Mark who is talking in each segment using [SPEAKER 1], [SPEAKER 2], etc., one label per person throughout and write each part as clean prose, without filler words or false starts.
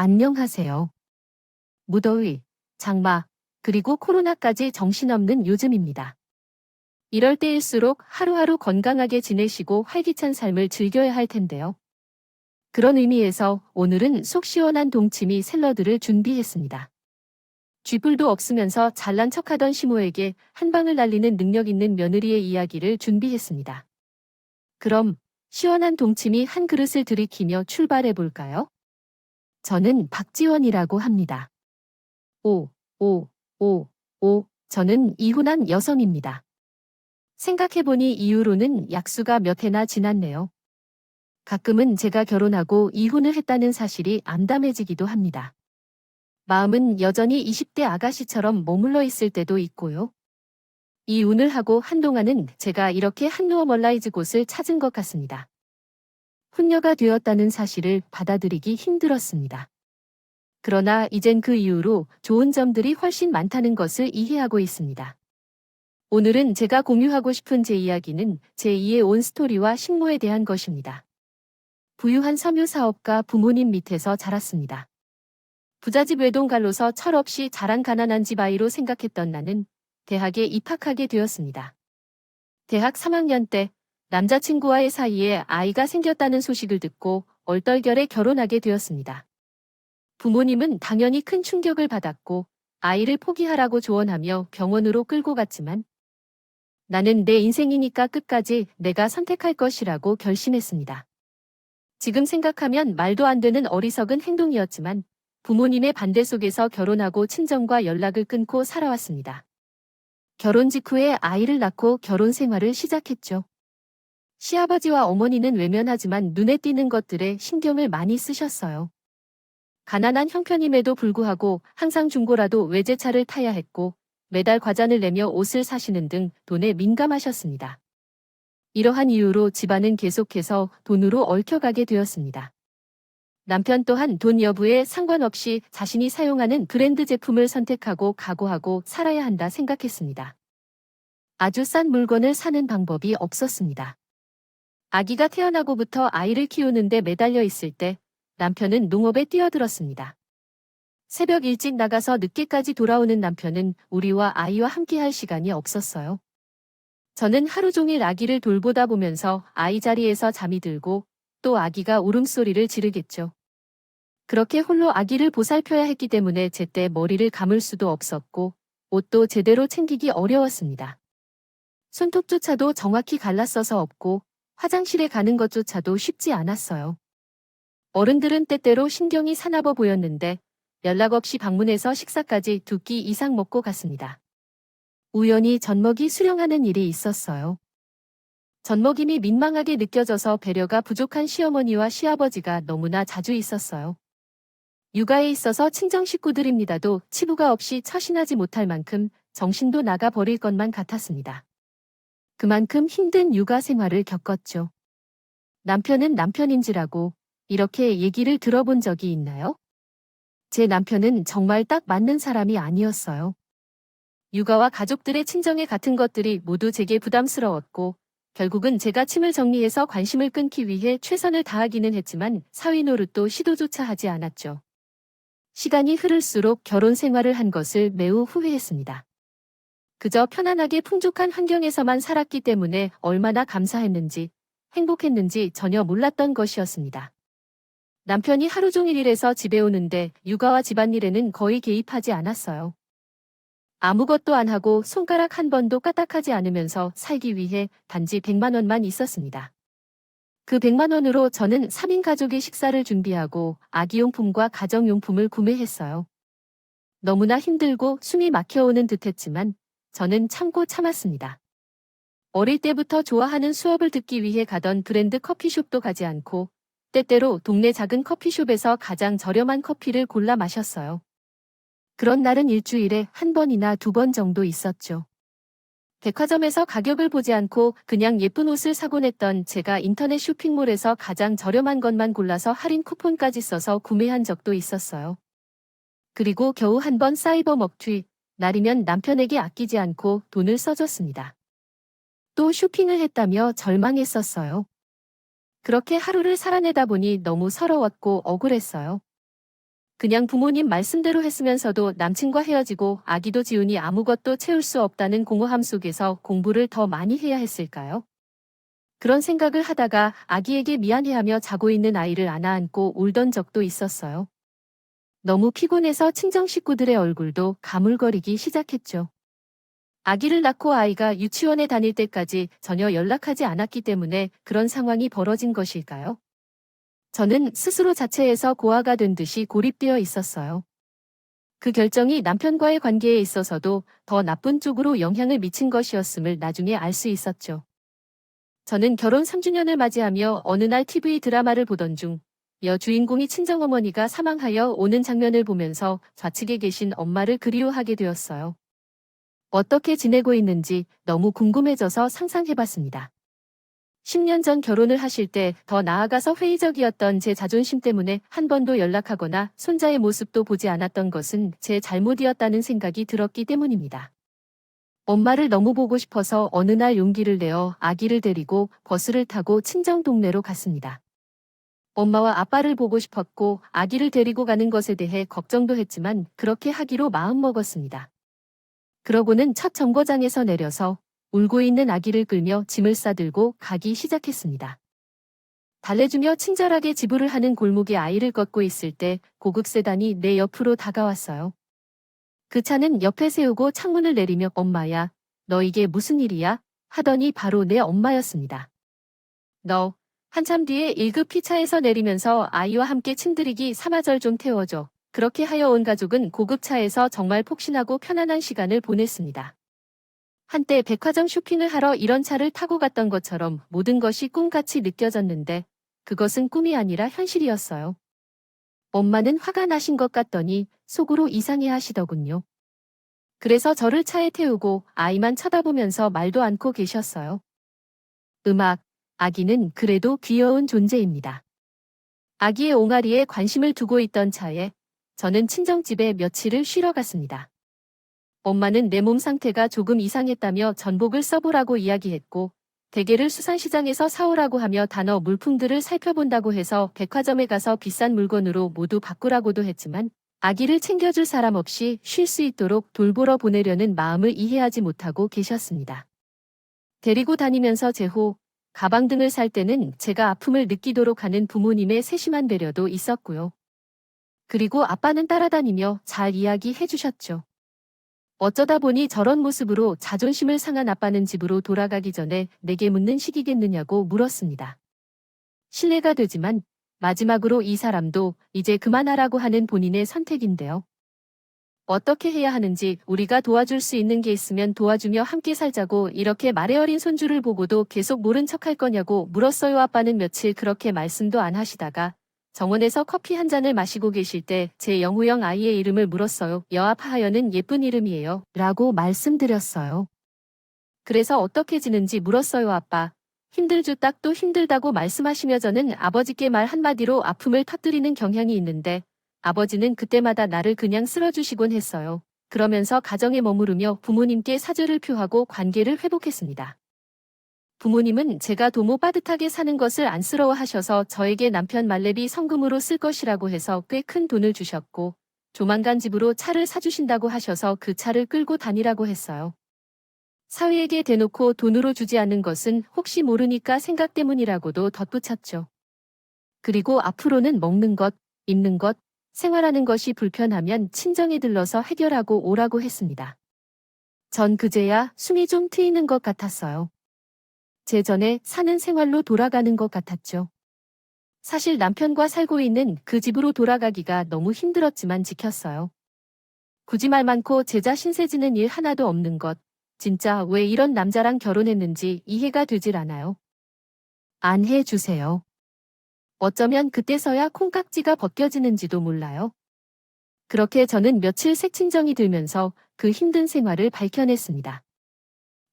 [SPEAKER 1] 안녕하세요. 무더위, 장마, 그리고 코로나까지 정신없는 요즘입니다. 이럴 때일수록 하루하루 건강하게 지내시고 활기찬 삶을 즐겨야 할 텐데요. 그런 의미에서 오늘은 속 시원한 동치미 샐러드를 준비했습니다. 쥐뿔도 없으면서 잘난 척하던 시모에게 한 방을 날리는 능력 있는 며느리의 이야기를 준비했습니다. 그럼 시원한 동치미 한 그릇을 들이키며 출발해 볼까요? 저는 박지원이라고 합니다. 오, 오, 오, 오, 저는 이혼한 여성입니다. 생각해보니 이후로는 약수가 몇 해나 지났네요. 가끔은 제가 결혼하고 이혼을 했다는 사실이 암담해지기도 합니다. 마음은 여전히 20대 아가씨처럼 머물러 있을 때도 있고요. 이혼을 하고 한동안은 제가 이렇게 한루어 멀라이즈 곳을 찾은 것 같습니다. 훈녀가 되었다는 사실을 받아들이기 힘들었습니다. 그러나 이젠 그 이후로 좋은 점들이 훨씬 많다는 것을 이해하고 있습니다. 오늘은 제가 공유하고 싶은 제 이야기는 제2의 온 스토리와 식모에 대한 것입니다. 부유한 섬유 사업가 부모님 밑에서 자랐습니다. 부잣집 외동갈로서 철없이 자란 가난한 집 아이로 생각했던 나는 대학에 입학하게 되었습니다. 대학 3학년 때 남자친구와의 사이에 아이가 생겼다는 소식을 듣고 얼떨결에 결혼하게 되었습니다. 부모님은 당연히 큰 충격을 받았고 아이를 포기하라고 조언하며 병원으로 끌고 갔지만 나는 내 인생이니까 끝까지 내가 선택할 것이라고 결심했습니다. 지금 생각하면 말도 안 되는 어리석은 행동이었지만 부모님의 반대 속에서 결혼하고 친정과 연락을 끊고 살아왔습니다. 결혼 직후에 아이를 낳고 결혼 생활을 시작했죠. 시아버지와 어머니는 외면하지만 눈에 띄는 것들에 신경을 많이 쓰셨어요. 가난한 형편임에도 불구하고 항상 중고라도 외제차를 타야 했고 매달 과자를 내며 옷을 사시는 등 돈에 민감하셨습니다. 이러한 이유로 집안은 계속해서 돈으로 얽혀가게 되었습니다. 남편 또한 돈 여부에 상관없이 자신이 사용하는 브랜드 제품을 선택하고 각오하고 살아야 한다 생각했습니다. 아주 싼 물건을 사는 방법이 없었습니다. 아기가 태어나고부터 아이를 키우는데 매달려 있을 때 남편은 농업에 뛰어들었습니다. 새벽 일찍 나가서 늦게까지 돌아오는 남편은 우리와 아이와 함께할 시간이 없었어요. 저는 하루 종일 아기를 돌보다 보면서 아이 자리에서 잠이 들고 또 아기가 울음소리를 지르겠죠. 그렇게 홀로 아기를 보살펴야 했기 때문에 제때 머리를 감을 수도 없었고 옷도 제대로 챙기기 어려웠습니다. 손톱조차도 정확히 갈라서서 없고 화장실에 가는 것조차도 쉽지 않았어요. 어른들은 때때로 신경이 사나워 보였는데 연락 없이 방문해서 식사까지 2끼 이상 먹고 갔습니다. 우연히 젖먹이 수령하는 일이 있었어요. 젖먹임이 민망하게 느껴져서 배려가 부족한 시어머니와 시아버지가 너무나 자주 있었어요. 육아에 있어서 친정 식구들입니다도 치부가 없이 처신하지 못할 만큼 정신도 나가 버릴 것만 같았습니다. 그만큼 힘든 육아 생활을 겪었죠. 남편은 남편인지라고 이렇게 얘기를 들어본 적이 있나요? 제 남편은 정말 딱 맞는 사람이 아니었어요. 육아와 가족들의 친정에 같은 것들이 모두 제게 부담스러웠고 결국은 제가 침을 정리해서 관심을 끊기 위해 최선을 다하기는 했지만 사위 노릇도 시도조차 하지 않았죠. 시간이 흐를수록 결혼 생활을 한 것을 매우 후회했습니다. 그저 편안하게 풍족한 환경에서만 살았기 때문에 얼마나 감사했는지 행복했는지 전혀 몰랐던 것이었습니다. 남편이 하루 종일 일해서 집에 오는데 육아와 집안일에는 거의 개입하지 않았어요. 아무것도 안 하고 손가락 한 번도 까딱하지 않으면서 살기 위해 단지 100만 원만 있었습니다. 그 100만 원으로 저는 3인 가족의 식사를 준비하고 아기용품과 가정용품을 구매했어요. 너무나 힘들고 숨이 막혀오는 듯했지만 저는 참고 참았습니다. 어릴 때부터 좋아하는 수업을 듣기 위해 가던 브랜드 커피숍도 가지 않고 때때로 동네 작은 커피숍에서 가장 저렴한 커피를 골라 마셨어요. 그런 날은 일주일에 한 번이나 2번 정도 있었죠. 백화점에서 가격을 보지 않고 그냥 예쁜 옷을 사곤 했던 제가 인터넷 쇼핑몰에서 가장 저렴한 것만 골라서 할인 쿠폰까지 써서 구매한 적도 있었어요. 그리고 겨우 한 번 사이버 먹튀, 날이면 남편에게 아끼지 않고 돈을 써줬습니다. 또 쇼핑을 했다며 절망했었어요. 그렇게 하루를 살아내다 보니 너무 서러웠고 억울했어요. 그냥 부모님 말씀대로 했으면서도 남친과 헤어지고 아기도 지우니 아무것도 채울 수 없다는 공허함 속에서 공부를 더 많이 해야 했을까요? 그런 생각을 하다가 아기에게 미안해하며 자고 있는 아이를 안아안고 울던 적도 있었어요. 너무 피곤해서 친정 식구들의 얼굴도 가물거리기 시작했죠. 아기를 낳고 아이가 유치원에 다닐 때까지 전혀 연락하지 않았기 때문에 그런 상황이 벌어진 것일까요? 저는 스스로 자체에서 고아가 된 듯이 고립되어 있었어요. 그 결정이 남편과의 관계에 있어서도 더 나쁜 쪽으로 영향을 미친 것이었음을 나중에 알 수 있었죠. 저는 결혼 3주년을 맞이하며 어느 날 TV 드라마를 보던 중 여주인공이 친정어머니가 사망하여 오는 장면을 보면서 좌측에 계신 엄마를 그리워하게 되었어요. 어떻게 지내고 있는지 너무 궁금해져서 상상해봤습니다. 10년 전 결혼을 하실 때 더 나아가서 회의적이었던 제 자존심 때문에 한 번도 연락하거나 손자의 모습도 보지 않았던 것은 제 잘못이었다는 생각이 들었기 때문입니다. 엄마를 너무 보고 싶어서 어느 날 용기를 내어 아기를 데리고 버스를 타고 친정 동네로 갔습니다. 엄마와 아빠를 보고 싶었고 아기를 데리고 가는 것에 대해 걱정도 했지만 그렇게 하기로 마음먹었습니다. 그러고는 첫 정거장에서 내려서 울고 있는 아기를 끌며 짐을 싸들고 가기 시작했습니다. 달래주며 친절하게 지불을 하는 골목에 아이를 걷고 있을 때 고급 세단이 내 옆으로 다가왔어요. 그 차는 옆에 세우고 창문을 내리며 엄마야, 너 이게 무슨 일이야? 하더니 바로 내 엄마였습니다. 너, 한참 뒤에 1급 피차에서 내리면서 아이와 함께 침들이기 3화절 좀 태워줘. 그렇게 하여 온 가족은 고급차에서 정말 폭신하고 편안한 시간을 보냈습니다. 한때 백화점 쇼핑을 하러 이런 차를 타고 갔던 것처럼 모든 것이 꿈같이 느껴졌는데 그것은 꿈이 아니라 현실이었어요. 엄마는 화가 나신 것 같더니 속으로 이상해 하시더군요. 그래서 저를 차에 태우고 아이만 쳐다보면서 말도 않고 계셨어요. 아기는 그래도 귀여운 존재입니다. 아기의 옹알이에 관심을 두고 있던 차에 저는 친정집에 며칠을 쉬러 갔습니다. 엄마는 내 몸 상태가 조금 이상했다며 전복을 써보라고 이야기했고 대게를 수산시장에서 사오라고 하며 단어 물품들을 살펴본다고 해서 백화점에 가서 비싼 물건으로 모두 바꾸라고도 했지만 아기를 챙겨줄 사람 없이 쉴 수 있도록 돌보러 보내려는 마음을 이해하지 못하고 계셨습니다. 데리고 다니면서 제호, 가방 등을 살 때는 제가 아픔을 느끼도록 하는 부모님의 세심한 배려도 있었고요. 그리고 아빠는 따라다니며 잘 이야기해 주셨죠. 어쩌다 보니 저런 모습으로 자존심을 상한 아빠는 집으로 돌아가기 전에 내게 묻는 식이겠느냐고 물었습니다. 실례가 되지만 마지막으로 이 사람도 이제 그만하라고 하는 본인의 선택인데요. 어떻게 해야 하는지 우리가 도와줄 수 있는 게 있으면 도와주며 함께 살자고 이렇게 말에 어린 손주를 보고도 계속 모른 척할 거냐고 물었어요. 아빠는 며칠 그렇게 말씀도 안 하시다가 정원에서 커피 한 잔을 마시고 계실 때 제 영호영 아이의 이름을 물었어요. 여아파하여는 예쁜 이름이에요. 라고 말씀드렸어요. 그래서 어떻게 지는지 물었어요. 아빠. 힘들죠. 딱도 힘들다고 말씀하시며 저는 아버지께 말 한마디로 아픔을 터뜨리는 경향이 있는데 아버지는 그때마다 나를 그냥 쓸어주시곤 했어요. 그러면서 가정에 머무르며 부모님께 사죄를 표하고 관계를 회복했습니다. 부모님은 제가 도모 빠듯하게 사는 것을 안쓰러워하셔서 저에게 남편 말레비 성금으로 쓸 것이라고 해서 꽤 큰 돈을 주셨고 조만간 집으로 차를 사주신다고 하셔서 그 차를 끌고 다니라고 했어요. 사위에게 대놓고 돈으로 주지 않는 것은 혹시 모르니까 생각 때문이라고도 덧붙였죠. 그리고 앞으로는 먹는 것, 입는 것, 생활하는 것이 불편하면 친정에 들러서 해결하고 오라고 했습니다. 전 그제야 숨이 좀 트이는 것 같았어요. 제전에 사는 생활로 돌아가는 것 같았죠. 사실 남편과 살고 있는 그 집으로 돌아가기가 너무 힘들었지만 지켰어요. 굳이 말 많고 제자 신세지는 일 하나도 없는 것. 진짜 왜 이런 남자랑 결혼했는지 이해가 되질 않아요. 안 해주세요. 어쩌면 그때서야 콩깍지가 벗겨지는지도 몰라요. 그렇게 저는 며칠 새 친정이 들면서 그 힘든 생활을 밝혀냈습니다.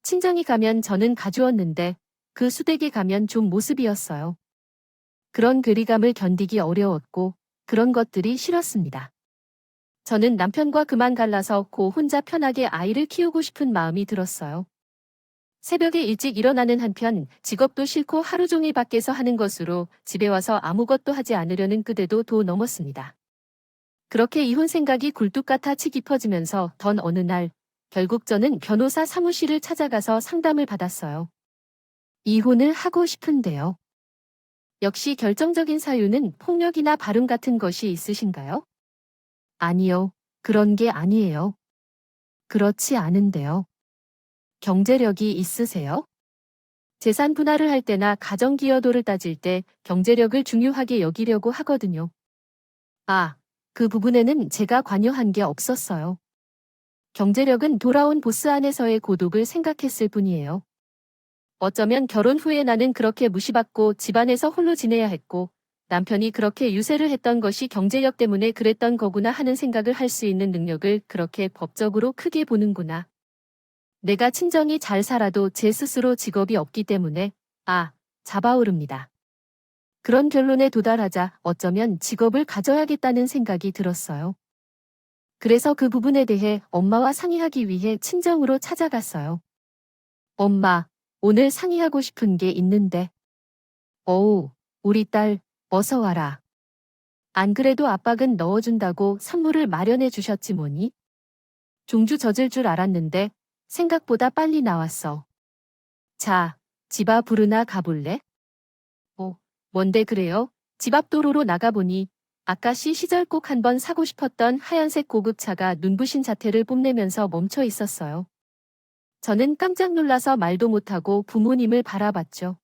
[SPEAKER 1] 친정이 가면 저는 가주었는데 그 수댁에 가면 좀 모습이었어요. 그런 괴리감을 견디기 어려웠고 그런 것들이 싫었습니다. 저는 남편과 그만 갈라서 고 혼자 편하게 아이를 키우고 싶은 마음이 들었어요. 새벽에 일찍 일어나는 한편 직업도 싫고 하루 종일 밖에서 하는 것으로 집에 와서 아무것도 하지 않으려는 그대도 도 넘었습니다. 그렇게 이혼 생각이 굴뚝 같아 치 깊어지면서 던 어느 날 결국 저는 변호사 사무실을 찾아가서 상담을 받았어요. 이혼을 하고 싶은데요. 역시 결정적인 사유는 폭력이나 발음 같은 것이 있으신가요? 아니요. 그런 게 아니에요. 그렇지 않은데요. 경제력이 있으세요? 재산 분할을 할 때나 가정 기여도를 따질 때 경제력을 중요하게 여기려고 하거든요. 아, 그 부분에는 제가 관여한 게 없었어요. 경제력은 돌아온 보스 안에서의 고독을 생각했을 뿐이에요. 어쩌면 결혼 후에 나는 그렇게 무시받고 집안에서 홀로 지내야 했고 남편이 그렇게 유세를 했던 것이 경제력 때문에 그랬던 거구나 하는 생각을 할 수 있는 능력을 그렇게 법적으로 크게 보는구나. 내가 친정이 잘 살아도 제 스스로 직업이 없기 때문에 잡아오릅니다. 그런 결론에 도달하자 어쩌면 직업을 가져야겠다는 생각이 들었어요. 그래서 그 부분에 대해 엄마와 상의하기 위해 친정으로 찾아갔어요. 엄마, 오늘 상의하고 싶은 게 있는데. 어우, 우리 딸, 어서 와라. 안 그래도 압박은 넣어준다고 선물을 마련해 주셨지 뭐니? 종주 젖을 줄 알았는데 생각보다 빨리 나왔어. 자, 집 앞으로나 가볼래? 뭔데 그래요? 집 앞 도로로 나가보니 아까씨 시절 꼭 한번 사고 싶었던 하얀색 고급차가 눈부신 자태를 뽐내면서 멈춰 있었어요. 저는 깜짝 놀라서 말도 못하고 부모님을 바라봤죠.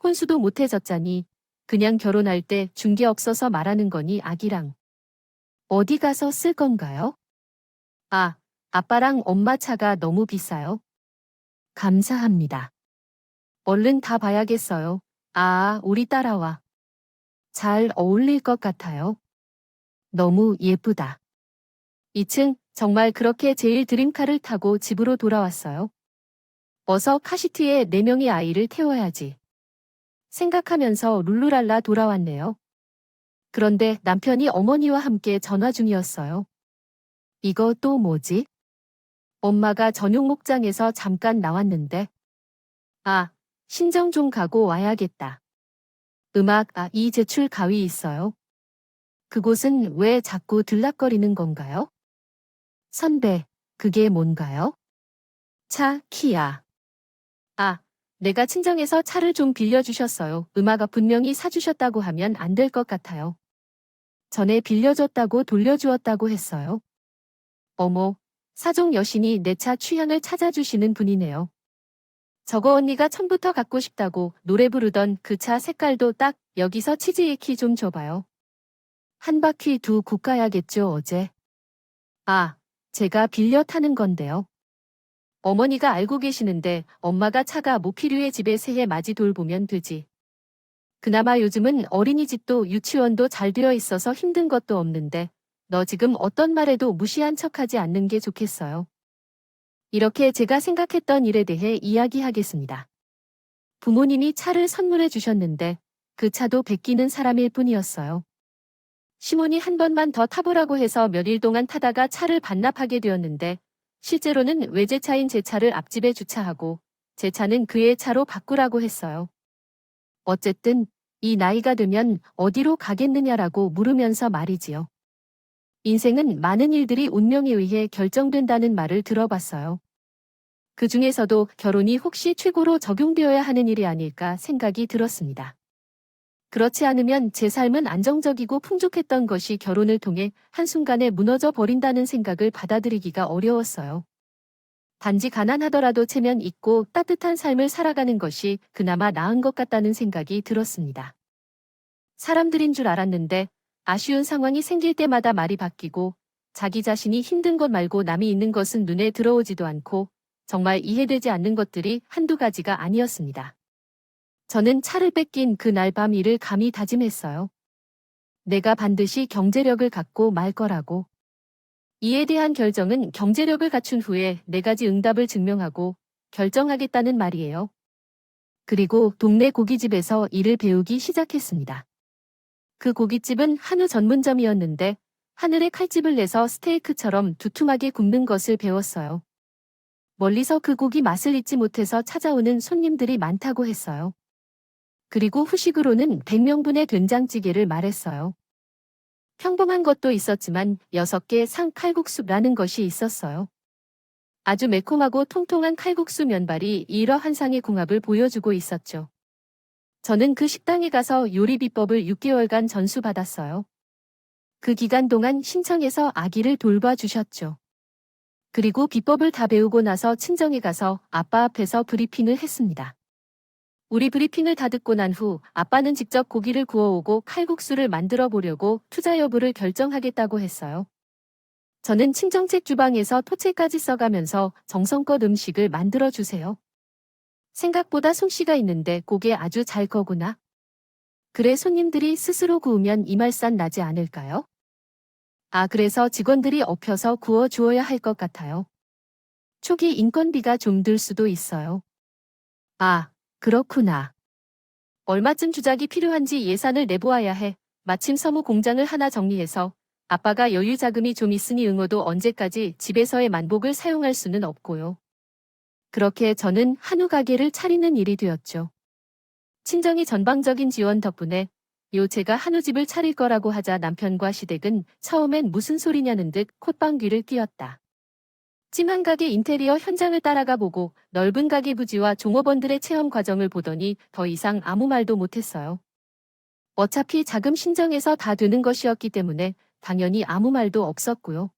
[SPEAKER 1] 혼수도 못해졌자니 그냥 결혼할 때 준 게 없어서 말하는 거니 아기랑. 어디 가서 쓸 건가요? 아빠랑 엄마 차가 너무 비싸요. 감사합니다. 얼른 다 봐야겠어요. 우리 따라와. 잘 어울릴 것 같아요. 너무 예쁘다. 2층 정말 그렇게 제일 드림카를 타고 집으로 돌아왔어요. 어서 카시트에 4명의 아이를 태워야지. 생각하면서 룰루랄라 돌아왔네요. 그런데 남편이 어머니와 함께 전화 중이었어요. 이거 또 뭐지? 엄마가 저녁 목장에서 잠깐 나왔는데. 신정 좀 가고 와야겠다. 이 제출 가위 있어요. 그곳은 왜 자꾸 들락거리는 건가요? 선배, 그게 뭔가요? 차, 키야. 내가 친정에서 차를 좀 빌려주셨어요. 음악가 분명히 사주셨다고 하면 안 될 것 같아요. 전에 빌려줬다고 돌려주었다고 했어요. 어머, 사종 여신이 내 차 취향을 찾아주시는 분이네요. 저거 언니가 처음부터 갖고 싶다고 노래 부르던 그 차 색깔도 딱 여기서 치즈의 키 좀 줘봐요. 한 바퀴 두고 가야겠죠 어제. 제가 빌려 타는 건데요. 어머니가 알고 계시는데 엄마가 차가 모피류의 집에 새해 맞이 돌보면 되지. 그나마 요즘은 어린이집도 유치원도 잘 되어 있어서 힘든 것도 없는데 너 지금 어떤 말에도 무시한 척하지 않는 게 좋겠어요. 이렇게 제가 생각했던 일에 대해 이야기하겠습니다. 부모님이 차를 선물해 주셨는데 그 차도 베끼는 사람일 뿐이었어요. 시몬이 한 번만 더 타보라고 해서 몇 일 동안 타다가 차를 반납하게 되었는데 실제로는 외제차인 제 차를 앞집에 주차하고 제 차는 그의 차로 바꾸라고 했어요. 어쨌든 이 나이가 되면 어디로 가겠느냐라고 물으면서 말이지요. 인생은 많은 일들이 운명에 의해 결정된다는 말을 들어봤어요. 그 중에서도 결혼이 혹시 최고로 적용되어야 하는 일이 아닐까 생각이 들었습니다. 그렇지 않으면 제 삶은 안정적이고 풍족했던 것이 결혼을 통해 한순간에 무너져 버린다는 생각을 받아들이기가 어려웠어요. 단지 가난하더라도 체면 있고 따뜻한 삶을 살아가는 것이 그나마 나은 것 같다는 생각이 들었습니다. 사람들인 줄 알았는데 아쉬운 상황이 생길 때마다 말이 바뀌고 자기 자신이 힘든 것 말고 남이 있는 것은 눈에 들어오지도 않고 정말 이해되지 않는 것들이 한두 가지가 아니었습니다. 저는 차를 뺏긴 그날 밤 일을 감히 다짐했어요. 내가 반드시 경제력을 갖고 말 거라고. 이에 대한 결정은 경제력을 갖춘 후에 4가지 응답을 증명하고 결정하겠다는 말이에요. 그리고 동네 고깃집에서 일을 배우기 시작했습니다. 그 고깃집은 한우 전문점이었는데 하늘에 칼집을 내서 스테이크처럼 두툼하게 굽는 것을 배웠어요. 멀리서 그 고기 맛을 잊지 못해서 찾아오는 손님들이 많다고 했어요. 그리고 후식으로는 100명분의 된장찌개를 말했어요. 평범한 것도 있었지만 6개 상 칼국수라는 것이 있었어요. 아주 매콤하고 통통한 칼국수 면발이 이러한 상의 궁합을 보여주고 있었죠. 저는 그 식당에 가서 요리 비법을 6개월간 전수받았어요. 그 기간 동안 신청해서 아기를 돌봐주셨죠. 그리고 비법을 다 배우고 나서 친정에 가서 아빠 앞에서 브리핑을 했습니다. 우리 브리핑을 다 듣고 난 후 아빠는 직접 고기를 구워오고 칼국수를 만들어 보려고 투자 여부를 결정하겠다고 했어요. 저는 친정책 주방에서 토채까지 써가면서 정성껏 음식을 만들어 주세요. 생각보다 솜씨가 있는데 고개 아주 잘 거구나. 그래 손님들이 스스로 구우면 이 말산 나지 않을까요? 아 그래서 직원들이 업혀서 구워 주어야 할 것 같아요. 초기 인건비가 좀 들 수도 있어요. 아, 그렇구나. 얼마쯤 주작이 필요한지 예산을 내보아야 해. 마침 서무 공장을 하나 정리해서 아빠가 여유 자금이 좀 있으니 응어도 언제까지 집에서의 만복을 사용할 수는 없고요. 그렇게 저는 한우 가게를 차리는 일이 되었죠. 친정의 전방적인 지원 덕분에 제가 한우집을 차릴 거라고 하자 남편과 시댁은 처음엔 무슨 소리냐는 듯 콧방귀를 뀌었다. 찜한 가게 인테리어 현장을 따라가 보고 넓은 가게 부지와 종업원들의 체험 과정을 보더니 더 이상 아무 말도 못했어요. 어차피 자금 신정해서 다 되는 것이었기 때문에 당연히 아무 말도 없었고요.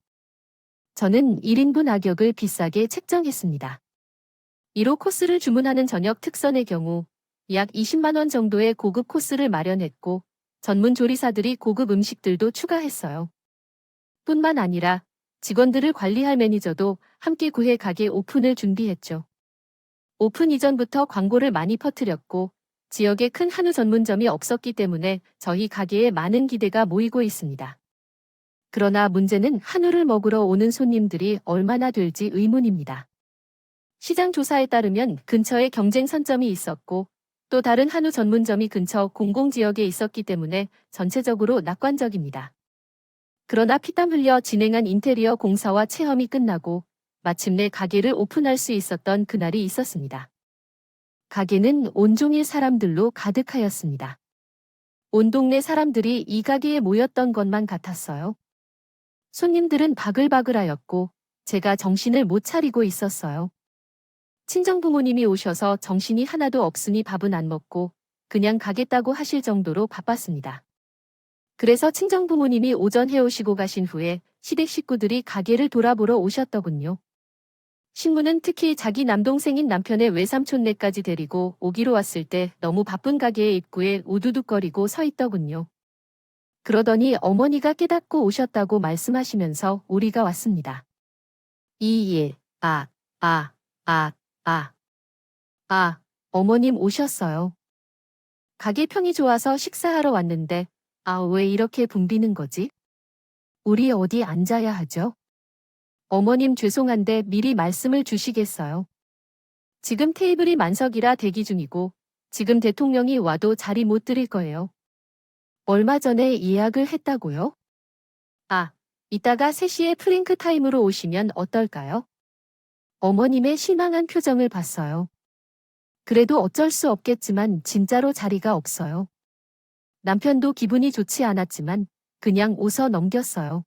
[SPEAKER 1] 저는 1인분 가격을 비싸게 책정했습니다. 1호 코스를 주문하는 저녁 특선의 경우 약 20만 원 정도의 고급 코스를 마련했고 전문 조리사들이 고급 음식들도 추가했어요. 뿐만 아니라 직원들을 관리할 매니저도 함께 구해 가게 오픈을 준비했죠. 오픈 이전부터 광고를 많이 퍼뜨렸고 지역에 큰 한우 전문점이 없었기 때문에 저희 가게에 많은 기대가 모이고 있습니다. 그러나 문제는 한우를 먹으러 오는 손님들이 얼마나 될지 의문입니다. 시장 조사에 따르면 근처에 경쟁 선점이 있었고 또 다른 한우 전문점이 근처 공공지역에 있었기 때문에 전체적으로 낙관적입니다. 그러나 피땀 흘려 진행한 인테리어 공사와 체험이 끝나고 마침내 가게를 오픈할 수 있었던 그날이 있었습니다. 가게는 온종일 사람들로 가득하였습니다. 온 동네 사람들이 이 가게에 모였던 것만 같았어요. 손님들은 바글바글하였고 제가 정신을 못 차리고 있었어요. 친정부모님이 오셔서 정신이 하나도 없으니 밥은 안 먹고 그냥 가겠다고 하실 정도로 바빴습니다. 그래서 친정부모님이 오전 해오시고 가신 후에 시댁 식구들이 가게를 돌아보러 오셨더군요. 신부는 특히 자기 남동생인 남편의 외삼촌네까지 데리고 오기로 왔을 때 너무 바쁜 가게의 입구에 우두둑거리고 서 있더군요. 그러더니 어머니가 깨닫고 오셨다고 말씀하시면서 우리가 왔습니다. 아, 어머님 오셨어요. 가게 평이 좋아서 식사하러 왔는데 왜 이렇게 붐비는 거지? 우리 어디 앉아야 하죠? 어머님 죄송한데 미리 말씀을 주시겠어요? 지금 테이블이 만석이라 대기 중이고 지금 대통령이 와도 자리 못 드릴 거예요. 얼마 전에 예약을 했다고요? 이따가 3시에 프링크 타임으로 오시면 어떨까요? 어머님의 실망한 표정을 봤어요. 그래도 어쩔 수 없겠지만 진짜로 자리가 없어요. 남편도 기분이 좋지 않았지만 그냥 웃어 넘겼어요.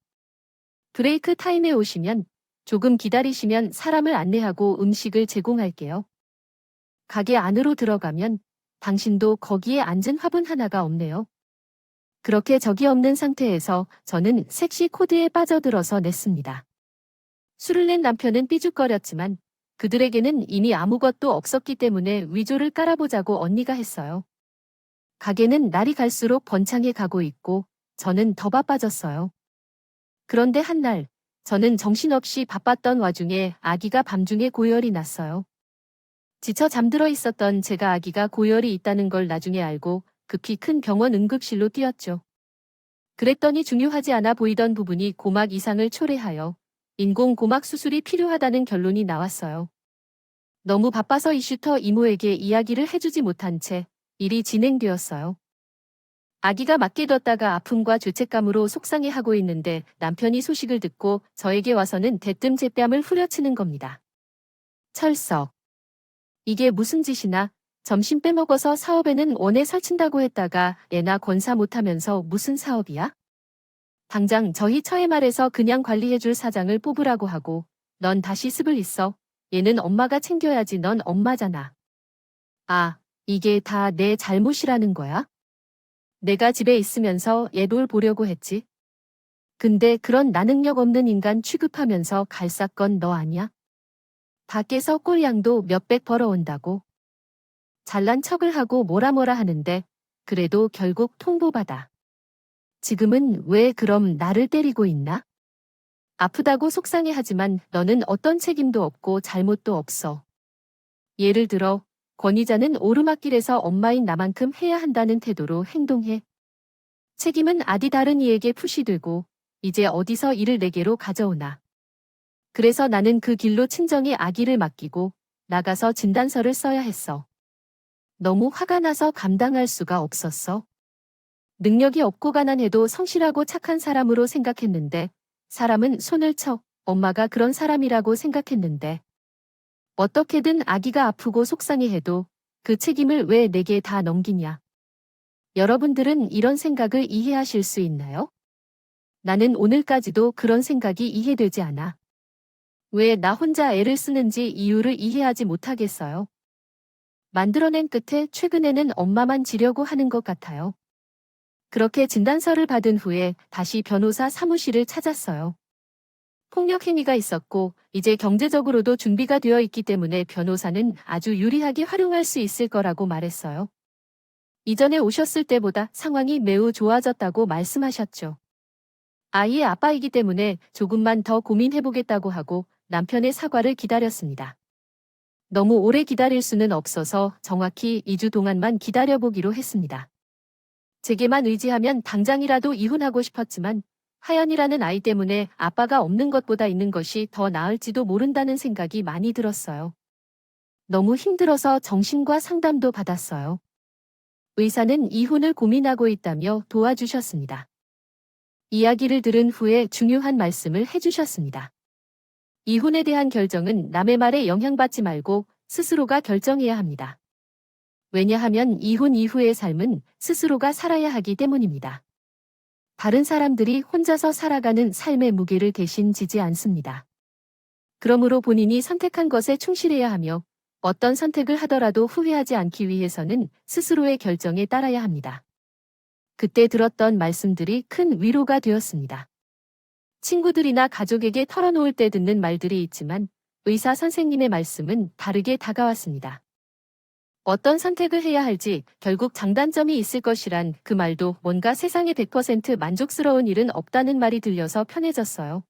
[SPEAKER 1] 브레이크 타임에 오시면 조금 기다리시면 사람을 안내하고 음식을 제공할게요. 가게 안으로 들어가면 당신도 거기에 앉은 화분 하나가 없네요. 그렇게 적이 없는 상태에서 저는 섹시 코드에 빠져들어서 냈습니다. 술을 낸 남편은 삐죽거렸지만 그들에게는 이미 아무것도 없었기 때문에 위조를 깔아보자고 언니가 했어요. 가게는 날이 갈수록 번창해 가고 있고 저는 더 바빠졌어요. 그런데 한날 저는 정신없이 바빴던 와중에 아기가 밤중에 고열이 났어요. 지쳐 잠들어 있었던 제가 아기가 고열이 있다는 걸 나중에 알고 급히 큰 병원 응급실로 뛰었죠. 그랬더니 중요하지 않아 보이던 부분이 고막 이상을 초래하여 인공 고막 수술이 필요하다는 결론이 나왔어요. 너무 바빠서 이슈터 이모에게 이야기를 해주지 못한 채 일이 진행되었어요. 아기가 맞게 뒀다가 아픔과 죄책감으로 속상해하고 있는데 남편이 소식을 듣고 저에게 와서는 대뜸 제 뺨을 후려치는 겁니다. 철석. 이게 무슨 짓이나 점심 빼먹어서 사업에는 원에 설친다고 했다가 애나 권사 못하면서 무슨 사업이야? 당장 저희 처해말에서 그냥 관리해줄 사장을 뽑으라고 하고 넌 다시 습을 있어. 얘는 엄마가 챙겨야지 넌 엄마잖아. 아, 이게 다 내 잘못이라는 거야? 내가 집에 있으면서 얘 돌보려고 했지. 근데 그런 나능력 없는 인간 취급하면서 갈싹 건 너 아니야? 밖에서 꼴량도 몇백 벌어온다고. 잘난 척을 하고 뭐라 하는데 그래도 결국 통보받아. 지금은 왜 그럼 나를 때리고 있나? 아프다고 속상해하지만 너는 어떤 책임도 없고 잘못도 없어. 예를 들어 권위자는 오르막길에서 엄마인 나만큼 해야 한다는 태도로 행동해. 책임은 아디 다른 이에게 푸시되고 이제 어디서 이를 내게로 가져오나. 그래서 나는 그 길로 친정에 아기를 맡기고 나가서 진단서를 써야 했어. 너무 화가 나서 감당할 수가 없었어. 능력이 없고 가난해도 성실하고 착한 사람으로 생각했는데 사람은 손을 쳐 엄마가 그런 사람이라고 생각했는데 어떻게든 아기가 아프고 속상해해도 그 책임을 왜 내게 다 넘기냐. 여러분들은 이런 생각을 이해하실 수 있나요? 나는 오늘까지도 그런 생각이 이해되지 않아. 왜 나 혼자 애를 쓰는지 이유를 이해하지 못하겠어요. 만들어낸 끝에 최근에는 엄마만 지려고 하는 것 같아요. 그렇게 진단서를 받은 후에 다시 변호사 사무실을 찾았어요. 폭력 행위가 있었고 이제 경제적으로도 준비가 되어 있기 때문에 변호사는 아주 유리하게 활용할 수 있을 거라고 말했어요. 이전에 오셨을 때보다 상황이 매우 좋아졌다고 말씀하셨죠. 아이의 아빠이기 때문에 조금만 더 고민해보겠다고 하고 남편의 사과를 기다렸습니다. 너무 오래 기다릴 수는 없어서 정확히 2주 동안만 기다려보기로 했습니다. 제게만 의지하면 당장이라도 이혼하고 싶었지만 하연이라는 아이 때문에 아빠가 없는 것보다 있는 것이 더 나을지도 모른다는 생각이 많이 들었어요. 너무 힘들어서 정신과 상담도 받았어요. 의사는 이혼을 고민하고 있다며 도와주셨습니다. 이야기를 들은 후에 중요한 말씀을 해주셨습니다. 이혼에 대한 결정은 남의 말에 영향받지 말고 스스로가 결정해야 합니다. 왜냐하면 이혼 이후의 삶은 스스로가 살아야 하기 때문입니다. 다른 사람들이 혼자서 살아가는 삶의 무게를 대신 지지 않습니다. 그러므로 본인이 선택한 것에 충실해야 하며 어떤 선택을 하더라도 후회하지 않기 위해서는 스스로의 결정에 따라야 합니다. 그때 들었던 말씀들이 큰 위로가 되었습니다. 친구들이나 가족에게 털어놓을 때 듣는 말들이 있지만 의사 선생님의 말씀은 다르게 다가왔습니다. 어떤 선택을 해야 할지 결국 장단점이 있을 것이란 그 말도 뭔가 세상에 100% 만족스러운 일은 없다는 말이 들려서 편해졌어요.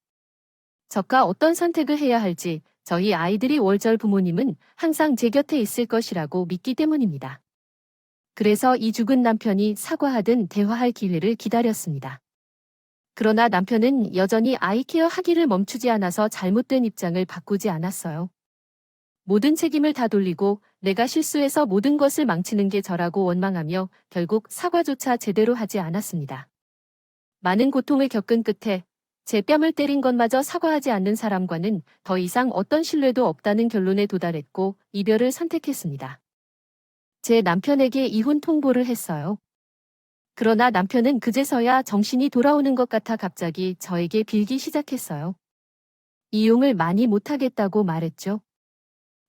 [SPEAKER 1] 저가 어떤 선택을 해야 할지 저희 아이들이 월절 부모님은 항상 제 곁에 있을 것이라고 믿기 때문입니다. 그래서 이 죽은 남편이 사과하든 대화할 기회를 기다렸습니다. 그러나 남편은 여전히 아이 케어 하기를 멈추지 않아서 잘못된 입장을 바꾸지 않았어요. 모든 책임을 다 돌리고 내가 실수해서 모든 것을 망치는 게 저라고 원망하며 결국 사과조차 제대로 하지 않았습니다. 많은 고통을 겪은 끝에 제 뺨을 때린 것마저 사과하지 않는 사람과는 더 이상 어떤 신뢰도 없다는 결론에 도달했고 이별을 선택했습니다. 제 남편에게 이혼 통보를 했어요. 그러나 남편은 그제서야 정신이 돌아오는 것 같아 갑자기 저에게 빌기 시작했어요. 이용을 많이 못하겠다고 말했죠.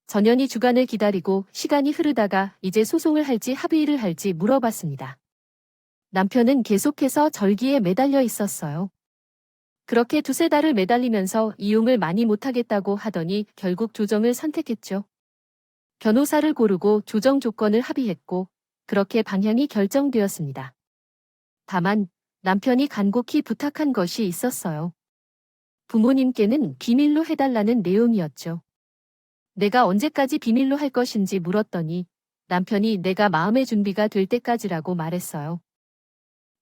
[SPEAKER 1] 전연히 주간을 기다리고 시간이 흐르다가 이제 소송을 할지 합의를 할지 물어봤습니다. 남편은 계속해서 절기에 매달려 있었어요. 그렇게 두세 달을 매달리면서 이용을 많이 못하겠다고 하더니 결국 조정을 선택했죠. 변호사를 고르고 조정 조건을 합의했고 그렇게 방향이 결정되었습니다. 다만 남편이 간곡히 부탁한 것이 있었어요. 부모님께는 비밀로 해달라는 내용이었죠. 내가 언제까지 비밀로 할 것인지 물었더니 남편이 내가 마음의 준비가 될 때까지라고 말했어요.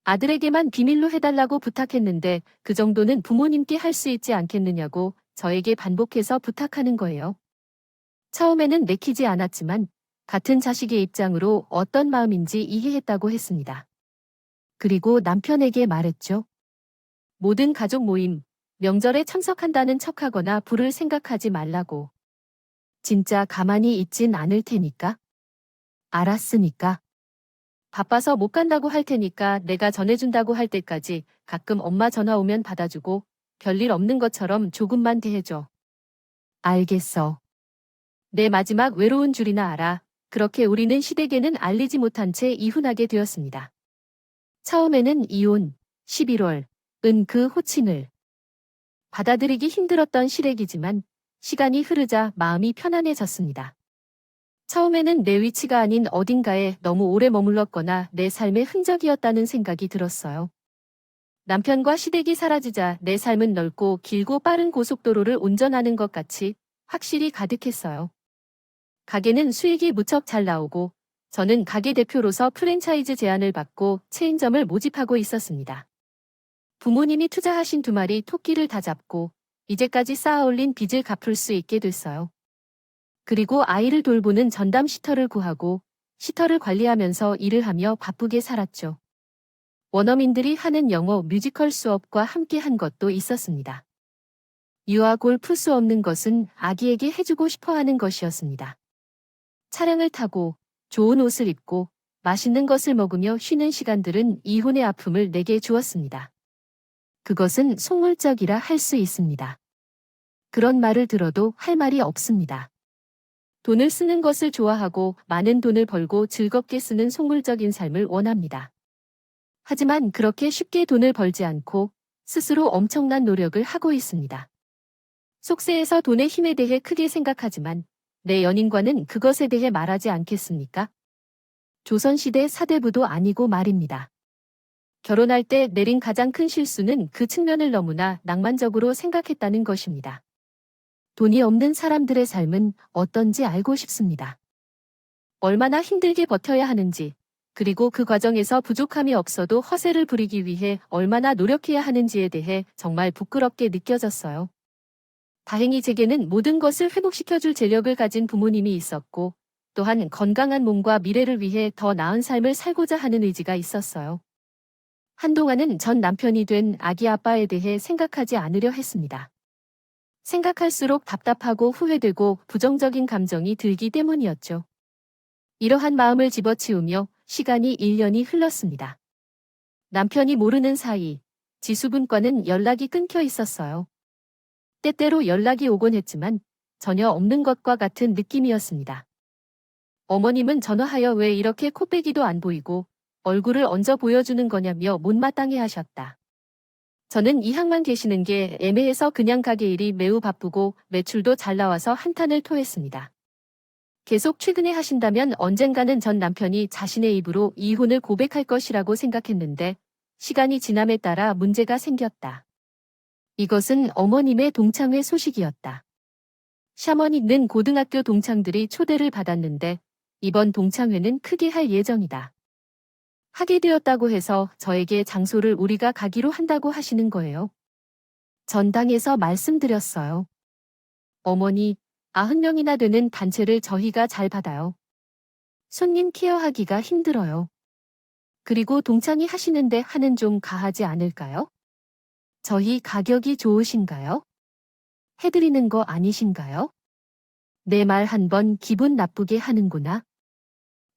[SPEAKER 1] 아들에게만 비밀로 해달라고 부탁했는데 그 정도는 부모님께 할 수 있지 않겠느냐고 저에게 반복해서 부탁하는 거예요. 처음에는 내키지 않았지만 같은 자식의 입장으로 어떤 마음인지 이해했다고 했습니다. 그리고 남편에게 말했죠. 모든 가족 모임, 명절에 참석한다는 척하거나 부를 생각하지 말라고. 진짜 가만히 있진 않을 테니까. 알았으니까. 바빠서 못 간다고 할 테니까 내가 전해준다고 할 때까지 가끔 엄마 전화 오면 받아주고 별일 없는 것처럼 조금만 대해줘. 알겠어. 내 마지막 외로운 줄이나 알아. 그렇게 우리는 시댁에는 알리지 못한 채 이혼하게 되었습니다. 처음에는 이혼, 11월, 은 그 호칭을 받아들이기 힘들었던 시댁이지만 시간이 흐르자 마음이 편안해졌습니다. 처음에는 내 위치가 아닌 어딘가에 너무 오래 머물렀거나 내 삶의 흔적이었다는 생각이 들었어요. 남편과 시댁이 사라지자 내 삶은 넓고 길고 빠른 고속도로를 운전하는 것 같이 확실히 가득했어요. 가게는 수익이 무척 잘 나오고 저는 가게 대표로서 프랜차이즈 제안을 받고 체인점을 모집하고 있었습니다. 부모님이 투자하신 2마리 토끼를 다 잡고 이제까지 쌓아올린 빚을 갚을 수 있게 됐어요. 그리고 아이를 돌보는 전담 시터를 구하고 시터를 관리하면서 일을 하며 바쁘게 살았죠. 원어민들이 하는 영어 뮤지컬 수업과 함께 한 것도 있었습니다. 유아 골프 수없는 것은 아기에게 해주고 싶어 하는 것이었습니다. 차량을 타고 좋은 옷을 입고 맛있는 것을 먹으며 쉬는 시간들은 이혼의 아픔을 내게 주었습니다. 그것은 속물적이라 할 수 있습니다. 그런 말을 들어도 할 말이 없습니다. 돈을 쓰는 것을 좋아하고 많은 돈을 벌고 즐겁게 쓰는 속물적인 삶을 원합니다. 하지만 그렇게 쉽게 돈을 벌지 않고 스스로 엄청난 노력을 하고 있습니다. 속세에서 돈의 힘에 대해 크게 생각하지만 내 연인과는 그것에 대해 말하지 않겠습니까? 조선시대 사대부도 아니고 말입니다. 결혼할 때 내린 가장 큰 실수는 그 측면을 너무나 낭만적으로 생각했다는 것입니다. 돈이 없는 사람들의 삶은 어떤지 알고 싶습니다. 얼마나 힘들게 버텨야 하는지, 그리고 그 과정에서 부족함이 없어도 허세를 부리기 위해 얼마나 노력해야 하는지에 대해 정말 부끄럽게 느껴졌어요. 다행히 제게는 모든 것을 회복시켜줄 재력을 가진 부모님이 있었고, 또한 건강한 몸과 미래를 위해 더 나은 삶을 살고자 하는 의지가 있었어요. 한동안은 전 남편이 된 아기 아빠에 대해 생각하지 않으려 했습니다. 생각할수록 답답하고 후회되고 부정적인 감정이 들기 때문이었죠. 이러한 마음을 집어치우며 시간이 1년이 흘렀습니다. 남편이 모르는 사이 지수분과는 연락이 끊겨 있었어요. 때때로 연락이 오곤 했지만 전혀 없는 것과 같은 느낌이었습니다. 어머님은 전화하여 왜 이렇게 코빼기도 안 보이고 얼굴을 얹어 보여주는 거냐며 못마땅해 하셨다. 저는 이항만 계시는 게 애매해서 그냥 가게 일이 매우 바쁘고 매출도 잘 나와서 한탄을 토했습니다. 계속 최근에 하신다면 언젠가는 전 남편이 자신의 입으로 이혼을 고백할 것이라고 생각했는데 시간이 지남에 따라 문제가 생겼다. 이것은 어머님의 동창회 소식이었다. 샤머니는 고등학교 동창들이 초대를 받았는데 이번 동창회는 크게 할 예정이다. 하게 되었다고 해서 저에게 장소를 우리가 가기로 한다고 하시는 거예요. 전당에서 말씀드렸어요. 어머니, 90명이나 되는 단체를 저희가 잘 받아요. 손님 케어하기가 힘들어요. 그리고 동창이 하시는데 하는 좀 가하지 않을까요? 저희 가격이 좋으신가요? 해드리는 거 아니신가요? 내 말 한 번 기분 나쁘게 하는구나.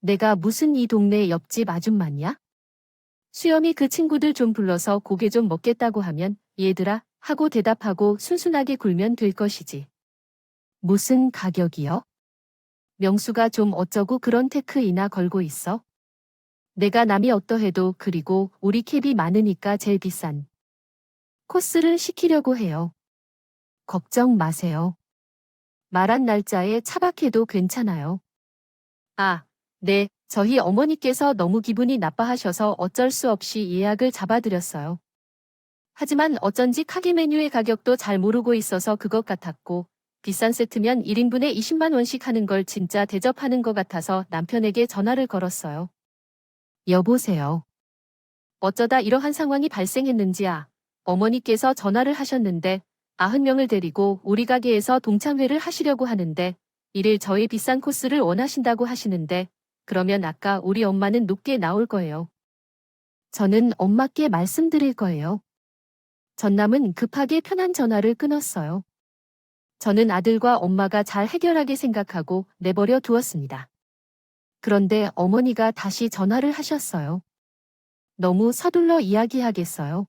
[SPEAKER 1] 내가 무슨 이 동네 옆집 아줌마냐? 수염이 그 친구들 좀 불러서 고개 좀 먹겠다고 하면 얘들아 하고 대답하고 순순하게 굴면 될 것이지. 무슨 가격이요? 명수가 좀 어쩌고 그런 테크이나 걸고 있어? 내가 남이 어떠해도 그리고 우리 캡이 많으니까 제일 비싼 코스를 시키려고 해요. 걱정 마세요. 말한 날짜에 차박해도 괜찮아요. 아, 네, 저희 어머니께서 너무 기분이 나빠하셔서 어쩔 수 없이 예약을 잡아드렸어요. 하지만 어쩐지 카기 메뉴의 가격도 잘 모르고 있어서 그것 같았고 비싼 세트면 1인분에 20만 원씩 하는 걸 진짜 대접하는 것 같아서 남편에게 전화를 걸었어요. 여보세요. 어쩌다 이러한 상황이 발생했는지야. 어머니께서 전화를 하셨는데 90명을 데리고 우리 가게에서 동창회를 하시려고 하는데 이를 저희 비싼 코스를 원하신다고 하시는데 그러면 아까 우리 엄마는 높게 나올 거예요. 저는 엄마께 말씀드릴 거예요. 전남은 급하게 편한 전화를 끊었어요. 저는 아들과 엄마가 잘 해결하게 생각하고 내버려 두었습니다. 그런데 어머니가 다시 전화를 하셨어요. 너무 서둘러 이야기하겠어요.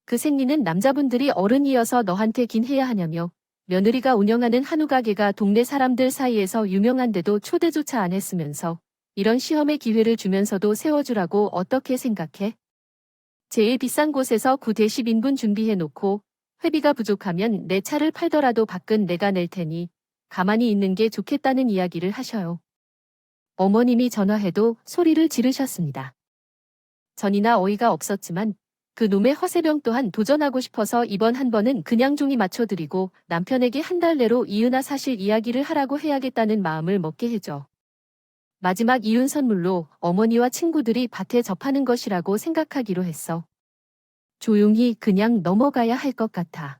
[SPEAKER 1] 그 생리는 남자분들이 어른이어서 너한테 긴 해야 하냐며 며느리가 운영하는 한우 가게가 동네 사람들 사이에서 유명한데도 초대조차 안 했으면서 이런 시험의 기회를 주면서도 세워주라고 어떻게 생각해? 제일 비싼 곳에서 9대10인분 준비해놓고 회비가 부족하면 내 차를 팔더라도 밖은 내가 낼 테니 가만히 있는 게 좋겠다는 이야기를 하셔요. 어머님이 전화해도 소리를 지르셨습니다. 전이나 어이가 없었지만 그 놈의 허세병 또한 도전하고 싶어서 이번 한 번은 그냥 종이 맞춰드리고 남편에게 한 달 내로 이은아 사실 이야기를 하라고 해야겠다는 마음을 먹게 해줘. 마지막 이윤 선물로 어머니와 친구들이 밭에 접하는 것이라고 생각하기로 했어. 조용히 그냥 넘어가야 할 것 같아.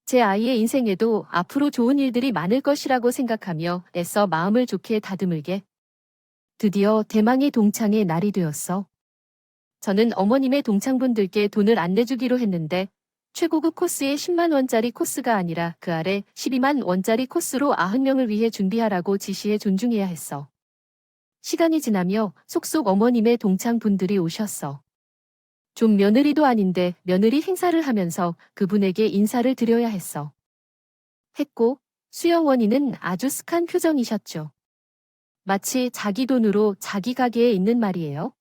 [SPEAKER 1] 제 아이의 인생에도 앞으로 좋은 일들이 많을 것이라고 생각하며 애써 마음을 좋게 다듬을게. 드디어 대망의 동창의 날이 되었어. 저는 어머님의 동창분들께 돈을 안 내주기로 했는데 최고급 코스에 10만 원짜리 코스가 아니라 그 아래 12만 원짜리 코스로 90명을 위해 준비하라고 지시해 존중해야 했어. 시간이 지나며 속속 어머님의 동창분들이 오셨어. 좀 며느리도 아닌데 며느리 행사를 하면서 그분에게 인사를 드려야 했어. 했고 수영원이는 아주 쓱한 표정이셨죠. 마치 자기 돈으로 자기 가게에 있는 말이에요.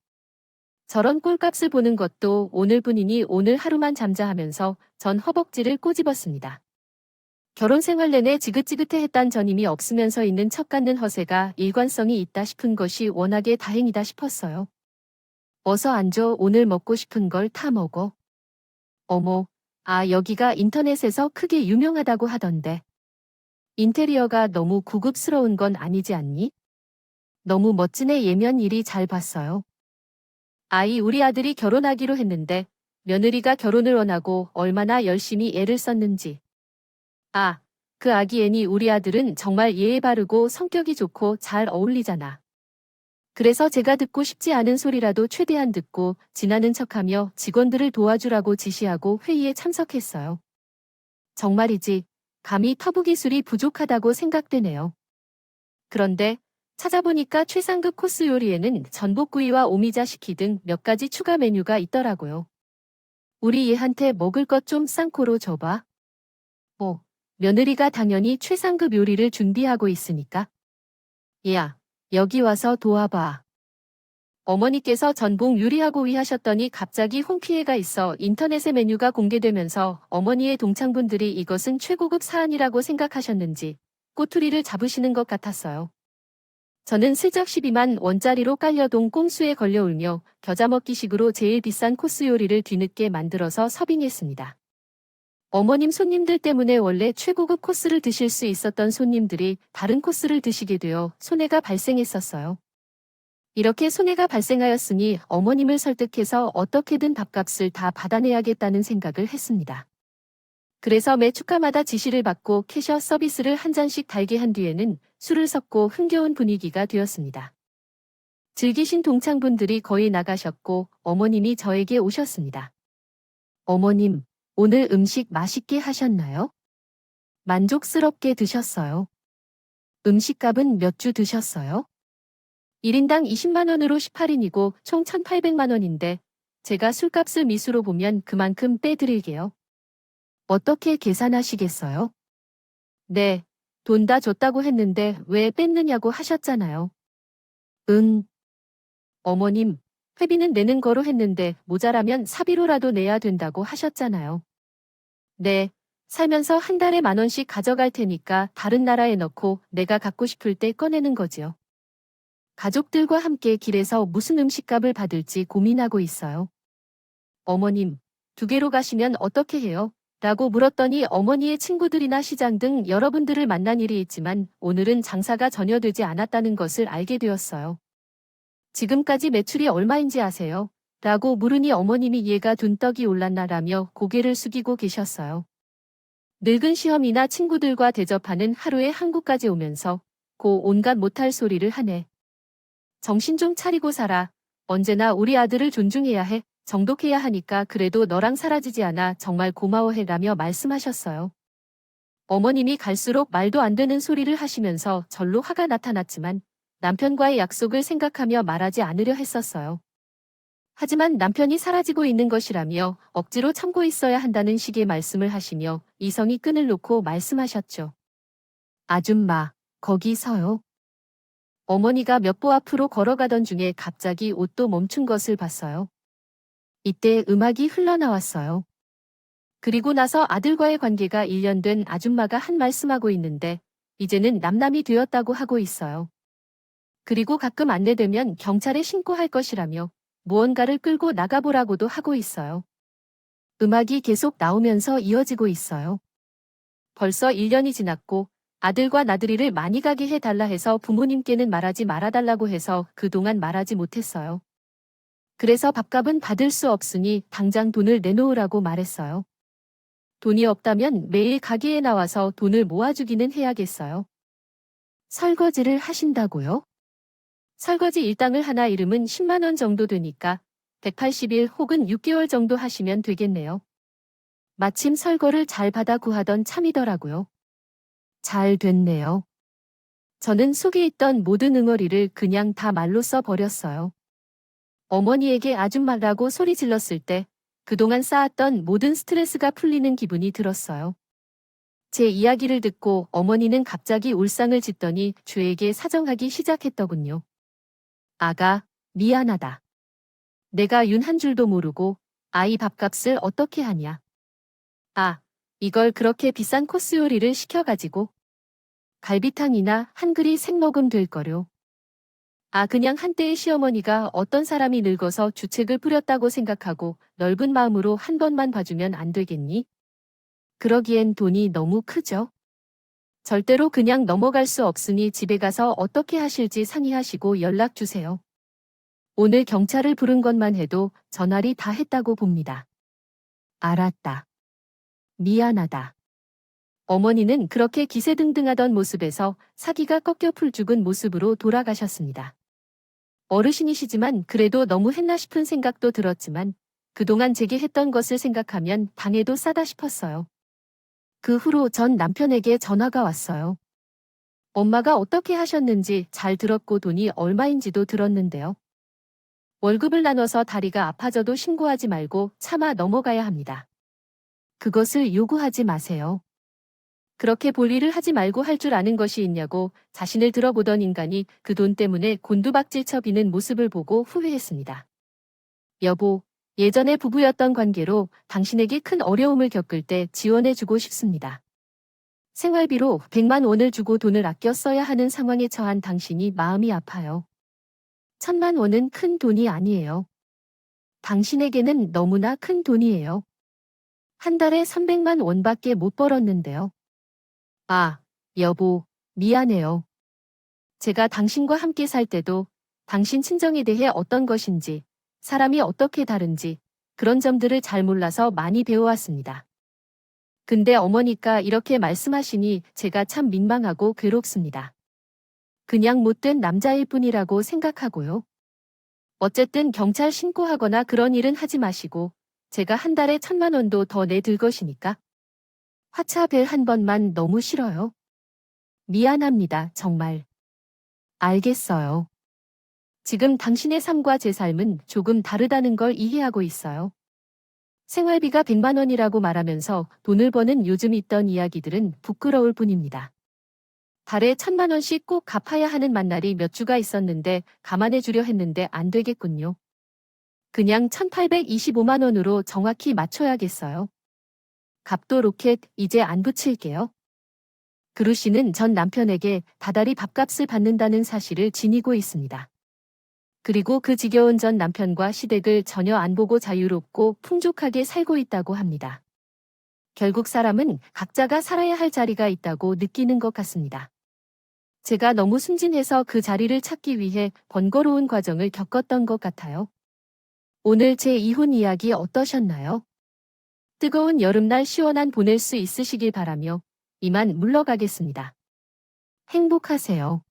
[SPEAKER 1] 저런 꼴값을 보는 것도 오늘뿐이니 오늘 하루만 잠자 하면서 전 허벅지를 꼬집었습니다. 결혼 생활 내내 지긋지긋해했단 전임이 없으면서 있는 척 같는 허세가 일관성이 있다 싶은 것이 워낙에 다행이다 싶었어요. 어서 앉아 오늘 먹고 싶은 걸 타 먹어. 어머, 여기가 인터넷에서 크게 유명하다고 하던데. 인테리어가 너무 고급스러운 건 아니지 않니? 너무 멋진 애 예면 일이 잘 봤어요. 우리 아들이 결혼하기로 했는데 며느리가 결혼을 원하고 얼마나 열심히 애를 썼는지. 그 아기 애니 우리 아들은 정말 예의 바르고 성격이 좋고 잘 어울리잖아. 그래서 제가 듣고 싶지 않은 소리라도 최대한 듣고 지나는 척하며 직원들을 도와주라고 지시하고 회의에 참석했어요. 정말이지, 감히 터부 기술이 부족하다고 생각되네요. 그런데 찾아보니까 최상급 코스 요리에는 전복구이와 오미자 식희 등 몇 가지 추가 메뉴가 있더라고요. 우리 얘한테 먹을 것 좀 쌍코로 줘봐. 며느리가 당연히 최상급 요리를 준비하고 있으니까. 얘야, 여기 와서 도와봐. 어머니께서 전복 요리하고 위하셨더니 갑자기 홍피해가 있어 인터넷에 메뉴가 공개되면서 어머니의 동창분들이 이것은 최고급 사안이라고 생각하셨는지 꼬투리를 잡으시는 것 같았어요. 저는 슬쩍 12만 원짜리로 깔려동 꼼수에 걸려 울며 겨자먹기식으로 제일 비싼 코스 요리를 뒤늦게 만들어서 서빙했습니다. 어머님 손님들 때문에 원래 최고급 코스를 드실 수 있었던 손님들이 다른 코스를 드시게 되어 손해가 발생했었어요. 이렇게 손해가 발생하였으니 어머님을 설득해서 어떻게든 밥값을 다 받아내야겠다는 생각을 했습니다. 그래서 매 축하마다 지시를 받고 캐셔 서비스를 한 잔씩 달게 한 뒤에는 술을 섞고 흥겨운 분위기가 되었습니다. 즐기신 동창분들이 거의 나가셨고 어머님이 저에게 오셨습니다. 어머님, 오늘 음식 맛있게 하셨나요? 만족스럽게 드셨어요. 음식값은 몇 주 드셨어요? 1인당 20만 원으로 18인이고 총 1,800만 원인데 제가 술값을 미수로 보면 그만큼 빼드릴게요. 어떻게 계산하시겠어요? 네, 돈 다 줬다고 했는데 왜 뺐느냐고 하셨잖아요. 응. 어머님, 회비는 내는 거로 했는데 모자라면 사비로라도 내야 된다고 하셨잖아요. 네, 살면서 한 달에 10,000원씩 가져갈 테니까 다른 나라에 넣고 내가 갖고 싶을 때 꺼내는 거지요. 가족들과 함께 길에서 무슨 음식값을 받을지 고민하고 있어요. 어머님, 2개로 가시면 어떻게 해요? 라고 물었더니 어머니의 친구들이나 시장 등 여러분들을 만난 일이 있지만 오늘은 장사가 전혀 되지 않았다는 것을 알게 되었어요. 지금까지 매출이 얼마인지 아세요? 라고 물으니 어머님이 얘가 둔떡이 올랐나라며 고개를 숙이고 계셨어요. 늙은 시어미나 친구들과 대접하는 하루에 한국까지 오면서 온갖 못할 소리를 하네. 정신 좀 차리고 살아. 언제나 우리 아들을 존중해야 해. 정독해야 하니까 그래도 너랑 사라지지 않아. 정말 고마워해라며 말씀하셨어요. 어머님이 갈수록 말도 안 되는 소리를 하시면서 절로 화가 나타났지만 남편과의 약속을 생각하며 말하지 않으려 했었어요. 하지만 남편이 사라지고 있는 것이라며 억지로 참고 있어야 한다는 식의 말씀을 하시며 이성이 끈을 놓고 말씀하셨죠. 아줌마, 거기 서요. 어머니가 몇 보 앞으로 걸어가던 중에 갑자기 옷도 멈춘 것을 봤어요. 이때 음악이 흘러나왔어요. 그리고 나서 아들과의 관계가 1년 된 아줌마가 한 말씀하고 있는데 이제는 남남이 되었다고 하고 있어요. 그리고 가끔 안내되면 경찰에 신고할 것이라며 무언가를 끌고 나가보라고도 하고 있어요. 음악이 계속 나오면서 이어지고 있어요. 벌써 1년이 지났고 아들과 나들이를 많이 가게 해달라 해서 부모님께는 말하지 말아달라고 해서 그동안 말하지 못했어요. 그래서 밥값은 받을 수 없으니 당장 돈을 내놓으라고 말했어요. 돈이 없다면 매일 가게에 나와서 돈을 모아주기는 해야겠어요. 설거지를 하신다고요? 설거지 일당을 하나 잃으면 10만 원 정도 되니까 180일 혹은 6개월 정도 하시면 되겠네요. 마침 설거를 잘 받아 구하던 참이더라고요. 잘 됐네요. 저는 속에 있던 모든 응어리를 그냥 다 말로 써버렸어요. 어머니에게 아줌마라고 소리 질렀을 때 그동안 쌓았던 모든 스트레스가 풀리는 기분이 들었어요. 제 이야기를 듣고 어머니는 갑자기 울상을 짓더니 주에게 사정하기 시작했더군요. 아가, 미안하다. 내가 윤 한 줄도 모르고 아이 밥값을 어떻게 하냐. 아, 이걸 그렇게 비싼 코스 요리를 시켜가지고 갈비탕이나 한 그릇 생먹으면 될 거려. 아, 그냥 한때의 시어머니가 어떤 사람이 늙어서 주책을 부렸다고 생각하고 넓은 마음으로 한 번만 봐주면 안 되겠니? 그러기엔 돈이 너무 크죠? 절대로 그냥 넘어갈 수 없으니 집에 가서 어떻게 하실지 상의하시고 연락 주세요. 오늘 경찰을 부른 것만 해도 전화리 다 했다고 봅니다. 알았다. 미안하다. 어머니는 그렇게 기세등등하던 모습에서 사기가 꺾여 풀 죽은 모습으로 돌아가셨습니다. 어르신이시지만 그래도 너무 했나 싶은 생각도 들었지만 그동안 제게 했던 것을 생각하면 당해도 싸다 싶었어요. 그 후로 전 남편에게 전화가 왔어요. 엄마가 어떻게 하셨는지 잘 들었고 돈이 얼마인지도 들었는데요. 월급을 나눠서 다리가 아파져도 신고하지 말고 참아 넘어가야 합니다. 그것을 요구하지 마세요. 그렇게 볼일을 하지 말고 할 줄 아는 것이 있냐고 자신을 들어보던 인간이 그 돈 때문에 곤두박질 쳐비는 모습을 보고 후회했습니다. 여보, 예전에 부부였던 관계로 당신에게 큰 어려움을 겪을 때 지원해주고 싶습니다. 생활비로 100만 원을 주고 돈을 아껴 써야 하는 상황에 처한 당신이 마음이 아파요. 1000만 원은 큰 돈이 아니에요. 당신에게는 너무나 큰 돈이에요. 한 달에 300만 원밖에 못 벌었는데요. 아, 여보, 미안해요. 제가 당신과 함께 살 때도 당신 친정에 대해 어떤 것인지, 사람이 어떻게 다른지, 그런 점들을 잘 몰라서 많이 배워왔습니다. 근데 어머니가 이렇게 말씀하시니 제가 참 민망하고 괴롭습니다. 그냥 못된 남자일 뿐이라고 생각하고요. 어쨌든 경찰 신고하거나 그런 일은 하지 마시고 제가 한 달에 1000만 원도 더 내들 것이니까. 화차벨 한 번만 너무 싫어요. 미안합니다, 정말. 알겠어요. 지금 당신의 삶과 제 삶은 조금 다르다는 걸 이해하고 있어요. 생활비가 100만 원이라고 말하면서 돈을 버는 요즘 있던 이야기들은 부끄러울 뿐입니다. 달에 1000만 원씩 꼭 갚아야 하는 만날이 몇 주가 있었는데 감안해 주려 했는데 안 되겠군요. 그냥 1825만 원으로 정확히 맞춰야겠어요. 갑도 로켓 이제 안 붙일게요. 그루 씨는 전 남편에게 다달이 밥값을 받는다는 사실을 지니고 있습니다. 그리고 그 지겨운 전 남편과 시댁을 전혀 안 보고 자유롭고 풍족하게 살고 있다고 합니다. 결국 사람은 각자가 살아야 할 자리가 있다고 느끼는 것 같습니다. 제가 너무 순진해서 그 자리를 찾기 위해 번거로운 과정을 겪었던 것 같아요. 오늘 제 이혼 이야기 어떠셨나요? 뜨거운 여름날 시원한 보낼 수 있으시길 바라며 이만 물러가겠습니다. 행복하세요.